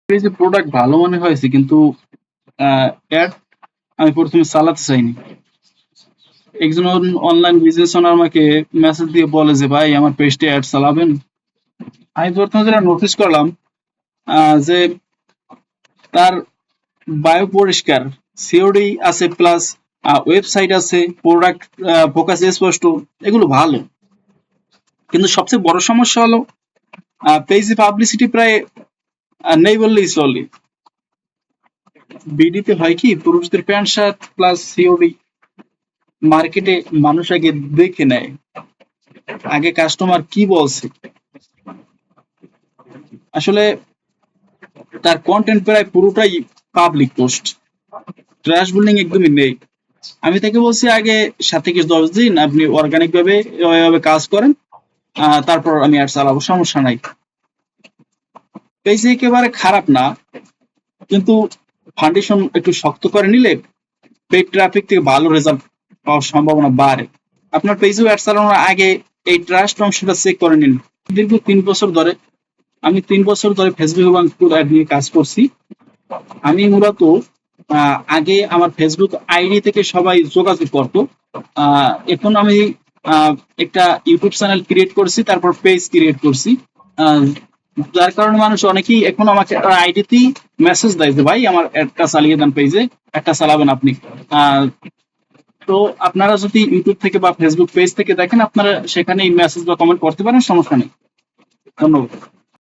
পেজে প্রোডাক্ট ভালো মনে হয়েছে, কিন্তু অ্যাড আমি প্রথমে চালাতে চাইনি। একজন অনলাইন বিজনেস ওনার আমাকে মেসেজ দিয়ে বলে যে ভাই আমার পেজটা অ্যাড চালাবেন। আমি প্রথমে যেটা নোটিস করলাম যে তার বায়ো পরিষ্কার, সিওডি আছে, প্লাস ওয়েবসাইট আছে, প্রোডাক্ট ফোকাস স্পষ্ট, এগুলো ভালো। কিন্তু সবচেয়ে বড় সমস্যা হলো পেজে পাবলিসিটি প্রায় নেই বললেই চলে। বিডিতে হয় কি, পুরুষদের প্যান্ট শার্ট প্লাস সিওডি মার্কেটে মানুষ আগে দেখে নেয়, আগে কাস্টমার কি বলছে। আসলে তার কন্টেন্ট প্রায় পুরোটাই পাবলিক পোস্ট, ট্র্যাশ বিল্ডিং একদমই নেই। আমি তাকে বলছি আগে 7 থেকে 10 দিন আপনি অর্গানিক ভাবে এভাবে কাজ করেন, তারপর আমি আর চালাবো, সমস্যা নাই। পেজ একেবারে খারাপ না, কিন্তু ফাউন্ডেশন একটু শক্ত করে নিলে পেইড ট্রাফিক থেকে ভালো রেজাল্ট পাওয়ার সম্ভাবনা বাড়ে। আপনার পেজে অ্যাড চালানোর আগে এই ট্রাস্ট অংশটা চেক করে নিন। দীর্ঘ 3 বছর ধরে, আমি 3 বছর ধরে ফেসবুক এবং অ্যাড নিয়ে কাজ করছি। আমি মূলত আগে আমার ফেসবুক আইডি থেকে সবাই যোগাযোগ করতো। এখন আমি একটা ইউটিউব চ্যানেল ক্রিয়েট করছি, তারপর পেজ ক্রিয়েট করছি। আহ, যার কারণে মানুষ অনেকেই এখন আমাকে আইডিতেই মেসেজ দেয় যে ভাই আমার একটা চালিয়ে দেন, পেজে একটা চালাবেন আপনি। আহ, তো আপনারা যদি ইউটিউব থেকে বা ফেসবুক পেজ থেকে দেখেন, আপনারা সেখানে মেসেজ বা কমেন্ট করতে পারেন, সমস্যা নেই। ধন্যবাদ।